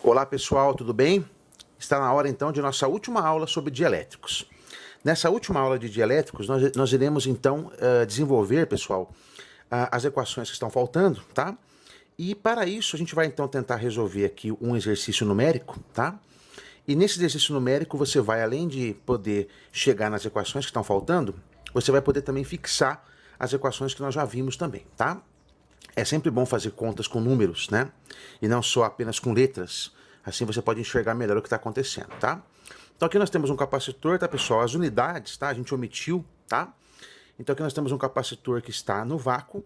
Olá pessoal, tudo bem? Está na hora então de nossa última aula sobre dielétricos. Nessa última aula de dielétricos, nós iremos então desenvolver, pessoal, as equações que estão faltando, tá? E para isso a gente vai então tentar resolver aqui um exercício numérico, tá? E nesse exercício numérico você vai, além de poder chegar nas equações que estão faltando, você vai poder também fixar as equações que nós já vimos também, tá? É sempre bom fazer contas com números, né? E não só apenas com letras. Assim você pode enxergar melhor o que está acontecendo, tá? Então aqui nós temos um capacitor, tá, pessoal? As unidades, tá? A gente omitiu, tá? Então aqui nós temos um capacitor que está no vácuo.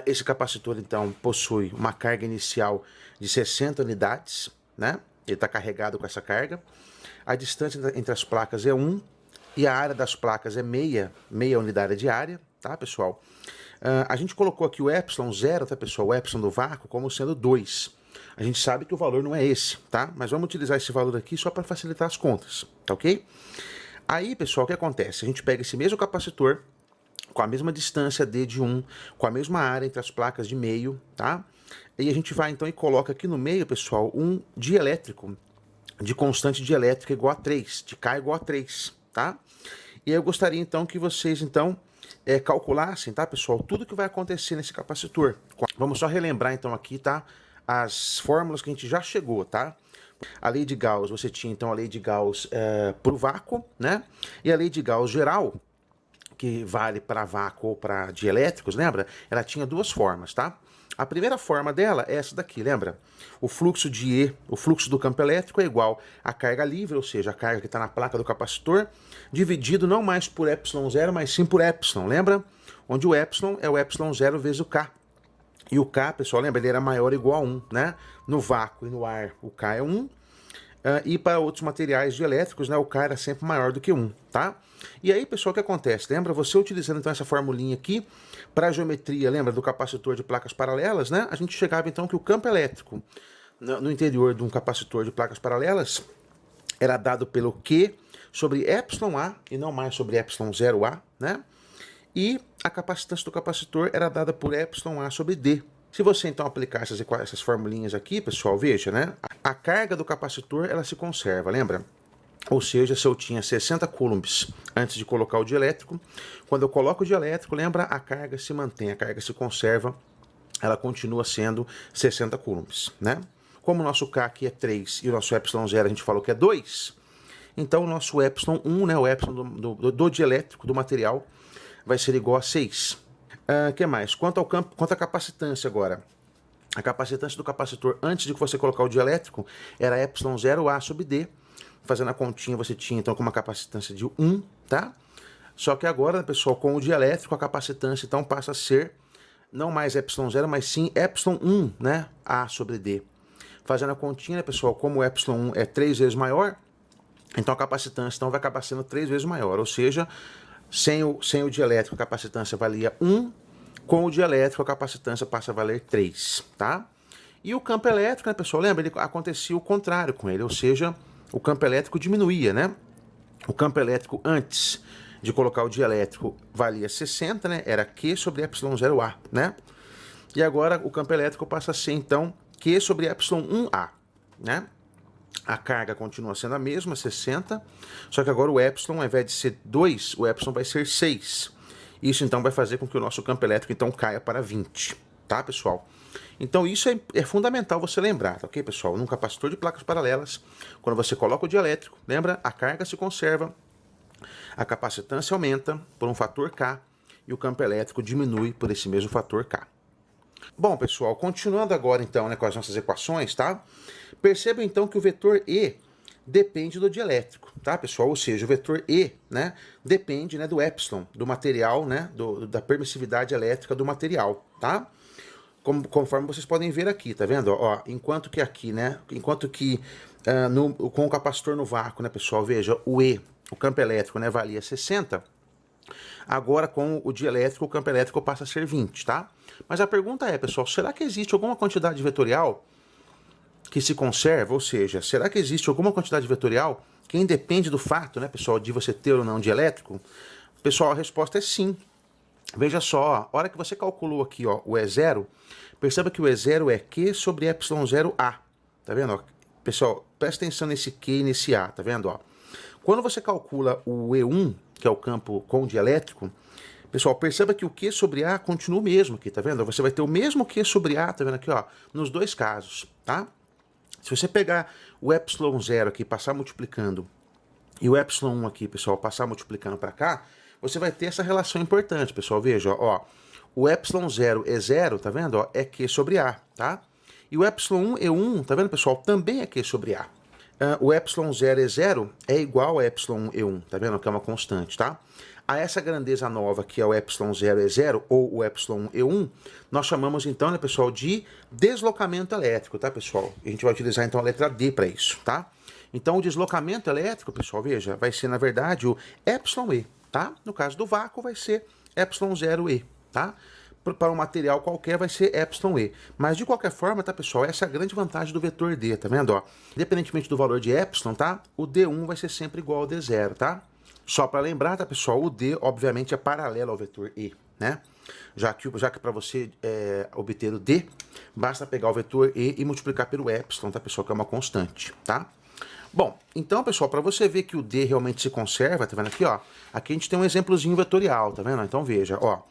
Esse capacitor, então, possui uma carga inicial de 60 unidades, né? Ele está carregado com essa carga. A distância entre as placas é 1 e a área das placas é meia unidade de área, tá, pessoal? A gente colocou aqui o epsilon 0, tá, pessoal? O epsilon do vácuo como sendo 2. A gente sabe que o valor não é esse, tá? Mas vamos utilizar esse valor aqui só para facilitar as contas, tá ok? Aí, pessoal, o que acontece? A gente pega esse mesmo capacitor, com a mesma distância d de 1, com a mesma área entre as placas de meio, tá? E a gente vai então e coloca aqui no meio, pessoal, um dielétrico de constante dielétrica igual a 3, de K igual a 3, tá? E aí eu gostaria então que vocês então calculassem, tá, pessoal, tudo que vai acontecer nesse capacitor. Vamos só relembrar então aqui, tá? As fórmulas que a gente já chegou, tá? A lei de Gauss, você tinha então a lei de Gauss para o vácuo, né? E a lei de Gauss geral, que vale para vácuo ou para dielétricos, lembra? Ela tinha duas formas, tá? A primeira forma dela é essa daqui, lembra? O fluxo de E, o fluxo do campo elétrico é igual à carga livre, ou seja, a carga que está na placa do capacitor, dividido não mais por epsilon 0, mas sim por epsilon, lembra? Onde o epsilon é o epsilon 0 vezes o K. E o K, pessoal, lembra? Ele era maior ou igual a 1, né? No vácuo e no ar, o K é 1. E para outros materiais dielétricos, né, o K era sempre maior do que 1, tá? E aí, pessoal, o que acontece? Lembra? Você utilizando então essa formulinha aqui, para a geometria, lembra do capacitor de placas paralelas, né? A gente chegava então que o campo elétrico no interior de um capacitor de placas paralelas era dado pelo Q sobre epsilon A e não mais sobre epsilon 0A, né? E a capacitância do capacitor era dada por epsilon A sobre D. Se você então aplicar essas formulinhas aqui, pessoal, veja, né? A carga do capacitor, ela se conserva, lembra? Ou seja, se eu tinha 60 coulombs antes de colocar o dielétrico, quando eu coloco o dielétrico, lembra? A carga se mantém, a carga se conserva, ela continua sendo 60 coulombs, né? Como o nosso K aqui é 3 e o nosso epsilon 0 a gente falou que é 2, então o nosso epsilon 1, né, o epsilon do dielétrico, do material, vai ser igual a 6. Que mais? Quanto à capacitância agora. A capacitância do capacitor antes de você colocar o dielétrico era epsilon 0A sobre D. Fazendo a continha, você tinha então com uma capacitância de 1, tá? Só que agora, pessoal, com o dielétrico, a capacitância então passa a ser não mais epsilon 0, mas sim epsilon 1, né? A sobre D. Fazendo a continha, né, pessoal, como o epsilon 1 é 3 vezes maior, então a capacitância então vai acabar sendo 3 vezes maior, ou seja, sem o dielétrico a capacitância valia 1, com o dielétrico a capacitância passa a valer 3, tá? E o campo elétrico, né, pessoal, lembra? Ele acontecia o contrário com ele, ou seja, o campo elétrico diminuía, né? O campo elétrico antes de colocar o dielétrico valia 60, né? Era Q sobre epsilon 0A, né? E agora o campo elétrico passa a ser, então, Q sobre epsilon 1A, né? A carga continua sendo a mesma, 60, só que agora o epsilon, ao invés de ser 2, o epsilon vai ser 6. Isso, então, vai fazer com que o nosso campo elétrico, então, caia para 20, tá, pessoal? Então, isso é fundamental você lembrar, tá, ok, pessoal? Num capacitor de placas paralelas, quando você coloca o dielétrico, lembra? A carga se conserva, a capacitância aumenta por um fator K e o campo elétrico diminui por esse mesmo fator K. Bom, pessoal, continuando agora, então, né, com as nossas equações, tá? Perceba, então, que o vetor E depende do dielétrico, tá, pessoal? Ou seja, o vetor E, né, depende, né, do epsilon, do material, né, da permissividade elétrica do material, tá? Conforme vocês podem ver aqui, tá vendo? Ó, enquanto que aqui, né, com o capacitor no vácuo, né, pessoal, veja, o E, o campo elétrico, né, valia 60, agora com o dielétrico, o campo elétrico passa a ser 20, tá? Mas a pergunta é, pessoal, será que existe alguma quantidade vetorial que se conserva? Ou seja, será que existe alguma quantidade vetorial que independe do fato, né, pessoal, de você ter ou não dielétrico? Pessoal, a resposta é sim. Veja só, a hora que você calculou aqui, ó, o E0, perceba que o E0 é Q sobre epsilon 0A. Tá vendo? Ó? pessoal, presta atenção nesse Q e nesse A, tá vendo, ó? Quando você calcula o E1, que é o campo com dielétrico, pessoal, perceba que o Q sobre A continua o mesmo aqui, tá vendo? Você vai ter o mesmo Q sobre A, tá vendo aqui, ó, nos dois casos, tá? Se você pegar o epsilon 0 aqui, passar multiplicando, e o epsilon 1 aqui, pessoal, passar multiplicando para cá, você vai ter essa relação importante, pessoal. Veja, ó, o epsilon 0 é 0, tá vendo? Ó, é Q sobre A, tá? E o epsilon 1 é 1, tá vendo, pessoal? Também é Q sobre A. O epsilon 0 é 0 é igual a epsilon 1 é 1, tá vendo? Que é uma constante, tá? A essa grandeza nova, que é o epsilon 0 é 0, ou o epsilon 1 é 1, nós chamamos então, né, pessoal, de deslocamento elétrico, tá, pessoal? A gente vai utilizar então a letra D para isso, tá? Então o deslocamento elétrico, pessoal, veja, vai ser na verdade o epsilon E, tá? No caso do vácuo vai ser epsilon 0 E, tá? Para um material qualquer vai ser epsilon E. Mas de qualquer forma, tá, pessoal, essa é a grande vantagem do vetor D, tá vendo, ó? Independentemente do valor de epsilon, tá? O D1 vai ser sempre igual ao D0, tá? Só para lembrar, tá, pessoal, o D, obviamente, é paralelo ao vetor E, né? Já que para você obter o D, basta pegar o vetor E e multiplicar pelo epsilon, tá, pessoal, que é uma constante, tá? Bom, então, pessoal, para você ver que o D realmente se conserva, tá vendo aqui, ó? Aqui a gente tem um exemplozinho vetorial, tá vendo? Então, veja, ó.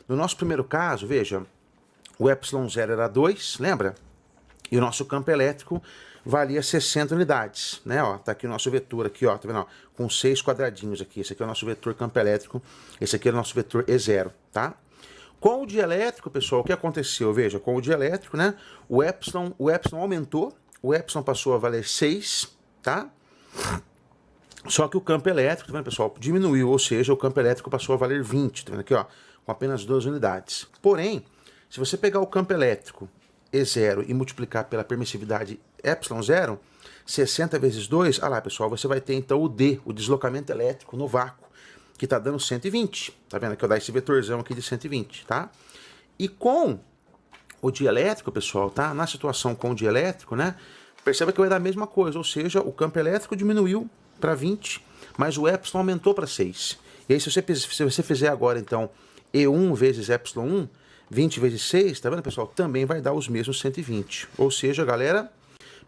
No nosso primeiro caso, veja, o epsilon 0 era 2, lembra? E o nosso campo elétrico valia 60 unidades, né? Ó, tá aqui o nosso vetor aqui, ó, tá vendo? Ó, com 6 quadradinhos aqui. Esse aqui é o nosso vetor campo elétrico, esse aqui é o nosso vetor E0, tá? Com o dielétrico, pessoal, o que aconteceu? Veja, com o dielétrico, né? O epsilon aumentou, o epsilon passou a valer 6, tá? Só que o campo elétrico, tá vendo, pessoal, diminuiu, ou seja, o campo elétrico passou a valer 20, tá vendo aqui, ó, com apenas 2 unidades. Porém, se você pegar o campo elétrico E0 e multiplicar pela permissividade epsilon 0, 60 vezes 2, lá, pessoal, você vai ter então o D, o deslocamento elétrico no vácuo, que está dando 120. Tá vendo aqui, eu dar esse vetorzão aqui de 120, tá? E com o dielétrico, pessoal, tá? Na situação com o dielétrico, né? Perceba que vai dar a mesma coisa, ou seja, o campo elétrico diminuiu para 20, mas o epsilon aumentou para 6. E aí, se você fizer agora, então, E1 vezes epsilon 1, 20 vezes 6, tá vendo, pessoal? Também vai dar os mesmos 120. Ou seja, galera,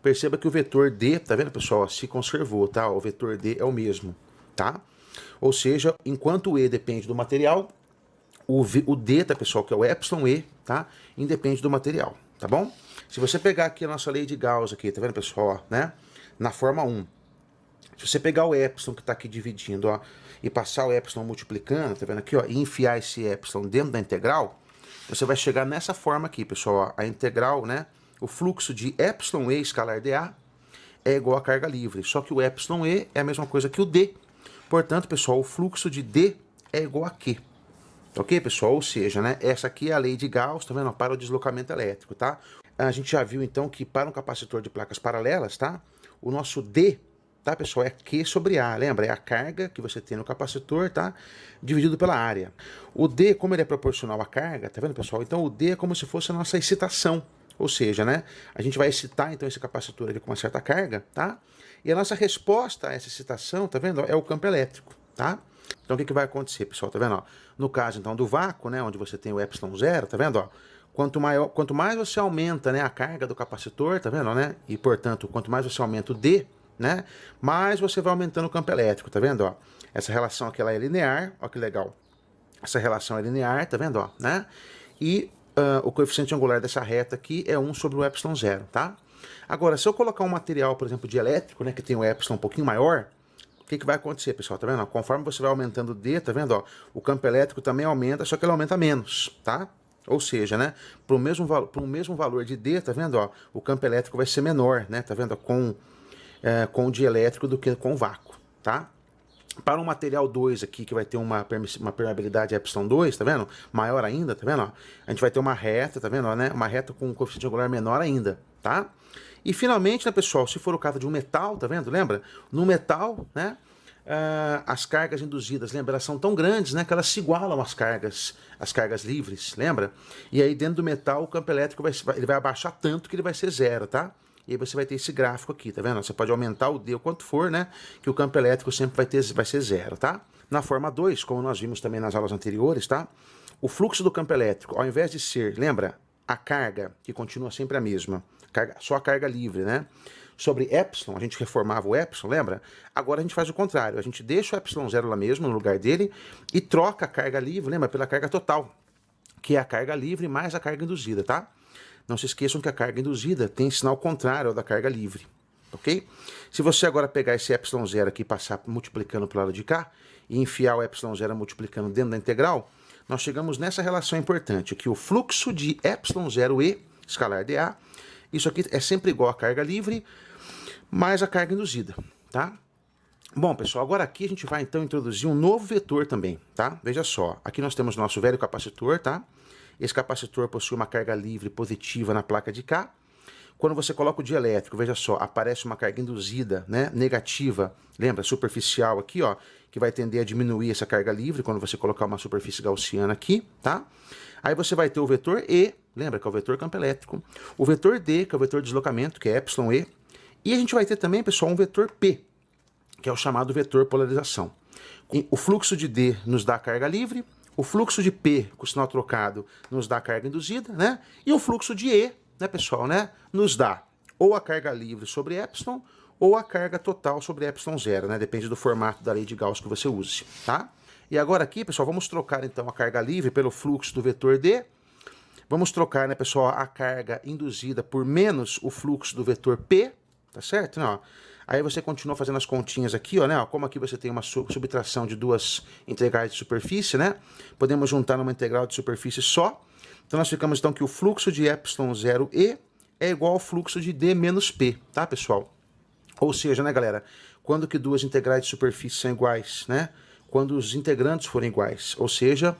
perceba que o vetor D, tá vendo, pessoal? Se conservou, tá? O vetor D é o mesmo, tá? Ou seja, enquanto o E depende do material, o D, tá, pessoal, que é o epsilon E, tá? Independe do material, tá bom? Se você pegar aqui a nossa lei de Gauss aqui, tá vendo, pessoal? Ó, né? Na forma 1. Se você pegar o epsilon que está aqui dividindo, ó, e passar o epsilon multiplicando, tá vendo aqui, ó, e enfiar esse epsilon dentro da integral, você vai chegar nessa forma aqui, pessoal, ó, a integral, né, o fluxo de epsilon E escalar dA é igual a carga livre, só que o epsilon E é a mesma coisa que o D. Portanto, pessoal, o fluxo de D é igual a Q. Ok, pessoal? Ou seja, né, essa aqui é a lei de Gauss, tá vendo, para o deslocamento elétrico, tá? A gente já viu, então, que para um capacitor de placas paralelas, tá, o nosso D, tá, pessoal, é Q sobre A, lembra? É a carga que você tem no capacitor, tá? Dividido pela área. O D, como ele é proporcional à carga, tá vendo, pessoal? Então, o D é como se fosse a nossa excitação. Ou seja, né? A gente vai excitar, então, esse capacitor ali com uma certa carga, tá? E a nossa resposta a essa excitação, tá vendo? É o campo elétrico, tá? Então, o que vai acontecer, pessoal? Tá vendo, ó? No caso, então, do vácuo, né? Onde você tem o epsilon 0, tá vendo, ó? Quanto mais você aumenta, né, a carga do capacitor, tá vendo, né? E, portanto, quanto mais você aumenta o D, né, mais você vai aumentando o campo elétrico, tá vendo, ó? Essa relação aqui, ela é linear, ó que legal. Essa relação é linear, tá vendo, ó, né? E o coeficiente angular dessa reta aqui é 1 sobre o epsilon 0, tá? Agora, se eu colocar um material, por exemplo, dielétrico, né, que tem o epsilon um pouquinho maior, o que vai acontecer, pessoal, tá vendo? Conforme você vai aumentando o D, tá vendo, ó? O campo elétrico também aumenta, só que ele aumenta menos, tá? Ou seja, né, para o mesmo valor de D, tá vendo, ó? O campo elétrico vai ser menor, né, tá vendo, com o dielétrico do que com o vácuo, tá? Para um material 2 aqui, que vai ter uma permeabilidade epsilon 2, tá vendo? Maior ainda, tá vendo? Ó? A gente vai ter uma reta, tá vendo? Né? Uma reta com um coeficiente angular menor ainda, tá? E finalmente, né, pessoal, se for o caso de um metal, tá vendo? Lembra? No metal, né? As cargas induzidas, lembra? Elas são tão grandes, né? Que elas se igualam às cargas livres, lembra? E aí dentro do metal o campo elétrico ele vai abaixar tanto que ele vai ser 0, tá? E aí você vai ter esse gráfico aqui, tá vendo? Você pode aumentar o D o quanto for, né? Que o campo elétrico sempre vai ser 0, tá? Na forma 2, como nós vimos também nas aulas anteriores, tá? O fluxo do campo elétrico, ao invés de ser, lembra? A carga, que continua sempre a mesma, só a carga livre, né? sobre epsilon, a gente reformava o epsilon, lembra? Agora a gente faz o contrário, a gente deixa o epsilon zero lá mesmo, no lugar dele, e troca a carga livre, lembra? Pela carga total, que é a carga livre mais a carga induzida, tá? Não se esqueçam que a carga induzida tem sinal contrário ao da carga livre, ok? Se você agora pegar esse epsilon zero aqui e passar multiplicando para o lado de cá, e enfiar o epsilon zero multiplicando dentro da integral, nós chegamos nessa relação importante, que o fluxo de epsilon zero e, escalar dA, isso aqui é sempre igual a carga livre mais a carga induzida, tá? Bom, pessoal, agora aqui a gente vai então introduzir um novo vetor também, tá? Veja só, aqui nós temos nosso velho capacitor, tá? Esse capacitor possui uma carga livre positiva na placa de cá. Quando você coloca o dielétrico, veja só, aparece uma carga induzida, né, negativa, lembra, superficial aqui, ó, que vai tender a diminuir essa carga livre quando você colocar uma superfície gaussiana aqui, tá? Aí você vai ter o vetor E, lembra que é o vetor campo elétrico, o vetor D, que é o vetor de deslocamento, que é epsilon E, e a gente vai ter também, pessoal, um vetor P, que é o chamado vetor polarização. O fluxo de D nos dá a carga livre, o fluxo de P, com o sinal trocado, nos dá a carga induzida, né? E o fluxo de E, né, pessoal, né, nos dá ou a carga livre sobre epsilon ou a carga total sobre epsilon zero, né? Depende do formato da lei de Gauss que você use, tá? E agora aqui, pessoal, vamos trocar então a carga livre pelo fluxo do vetor D. Vamos trocar, né, pessoal, a carga induzida por menos o fluxo do vetor P, tá certo? Não, aí você continua fazendo as continhas aqui, ó, né? Como aqui você tem uma subtração de duas integrais de superfície, né? Podemos juntar numa integral de superfície só. Então nós ficamos então que o fluxo de epsilon zero E é igual ao fluxo de D menos P, tá, pessoal? Ou seja, né, galera, quando que duas integrais de superfície são iguais, né? Quando os integrantes forem iguais, ou seja,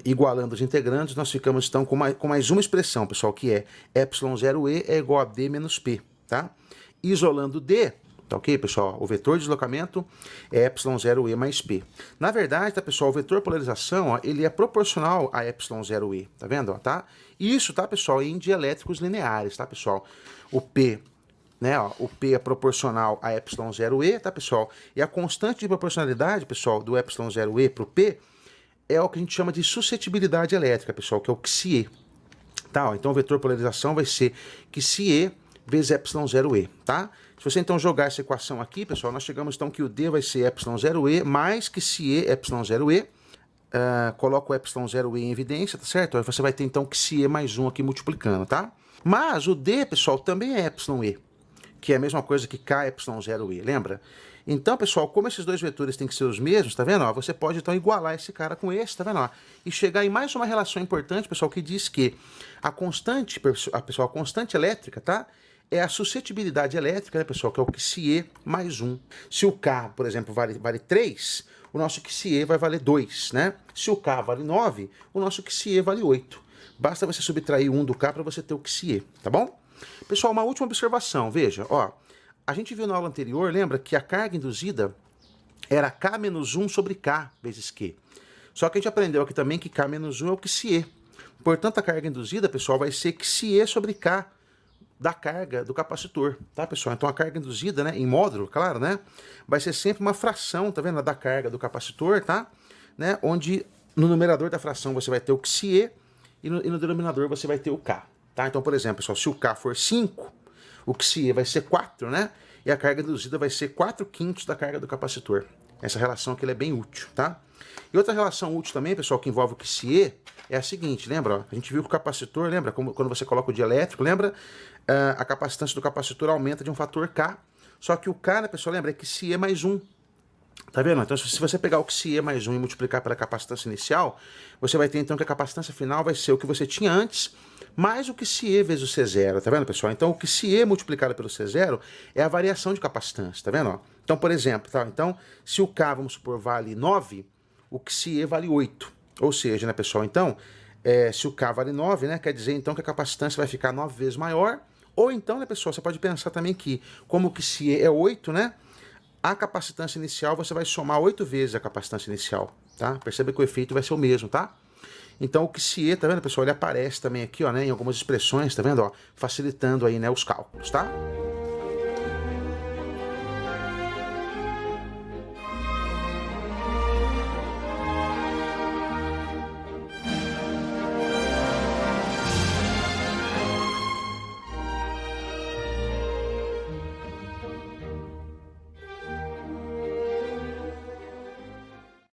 igualando os integrantes, nós ficamos então com mais uma expressão, pessoal, que é epsilon zero E é igual a D menos P, tá? Isolando D, tá ok, pessoal? O vetor de deslocamento é epsilon zero E mais P. Na verdade, tá, pessoal, o vetor polarização, ó, ele é proporcional a epsilon zero E, tá vendo, ó, tá? Isso, tá, pessoal, em dielétricos lineares, tá, pessoal? O P, né, ó, o P é proporcional a epsilon zero E, tá, pessoal? E a constante de proporcionalidade, pessoal, do epsilon zero E pro P é o que a gente chama de suscetibilidade elétrica, pessoal, que é o Xie. Tá, ó, então o vetor polarização vai ser Xie vezes epsilon zero E, tá? Se você então jogar essa equação aqui, pessoal, nós chegamos então que o D vai ser epsilon zero E mais Xie epsilon zero E. Coloca o epsilon zero E em evidência, tá certo? Aí você vai ter então Xie mais 1 aqui multiplicando, tá? Mas o D, pessoal, também é epsilon E, que é a mesma coisa que K epsilon zero E, lembra? Então, pessoal, como esses dois vetores têm que ser os mesmos, tá vendo? Ó, você pode então igualar esse cara com esse, tá vendo? Ó, e chegar em mais uma relação importante, pessoal, que diz que a constante, pessoal, a constante elétrica, tá? É a suscetibilidade elétrica, né, pessoal, que é o Xie mais 1. Se o K, por exemplo, vale 3, o nosso Xie vai valer 2, né? Se o K vale 9, o nosso Xie vale 8. Basta você subtrair 1 do K para você ter o Xie, tá bom? Pessoal, uma última observação, veja, ó. A gente viu na aula anterior, lembra, que a carga induzida era K menos 1 sobre K vezes Q. Só que a gente aprendeu aqui também que K menos 1 é o Xie. Portanto, a carga induzida, pessoal, vai ser Xie sobre K da carga do capacitor, tá, pessoal? Então a carga induzida, né, em módulo, claro, né, vai ser sempre uma fração, tá vendo, da carga do capacitor, tá? Né, onde no numerador da fração você vai ter o Xie e no denominador você vai ter o K, tá? Então, por exemplo, pessoal, se o K for 5, o Xie vai ser 4, né? E a carga induzida vai ser 4/5 da carga do capacitor. Essa relação aqui é bem útil, tá? E outra relação útil também, pessoal, que envolve o Xie, é a seguinte, lembra? Ó, a gente viu que o capacitor, lembra? Quando você coloca o dielétrico, lembra? A capacitância do capacitor aumenta de um fator K. Só que o K, né, pessoal, lembra? É Xie mais 1. Tá vendo? Então, se você pegar o Xie mais 1 e multiplicar pela capacitância inicial, você vai ter, então, que a capacitância final vai ser o que você tinha antes, mais o Xie vezes o C0, tá vendo, pessoal? Então, o Xie multiplicado pelo C0 é a variação de capacitância, tá vendo? Ó? Então, por exemplo, tá? Então, se o K, vamos supor, vale 9, o Xie vale 8. Ou seja, né, pessoal? Então, se o K vale 9, né, quer dizer, então, que a capacitância vai ficar 9 vezes maior. Ou então, né, pessoal, você pode pensar também que, como o Xie é 8, né, a capacitância inicial você vai somar 8 vezes a capacitância inicial, tá? Perceba que o efeito vai ser o mesmo, tá? Então o Xie, tá vendo, pessoal, ele aparece também aqui, ó, né, em algumas expressões, tá vendo, ó, facilitando aí, né, os cálculos, tá?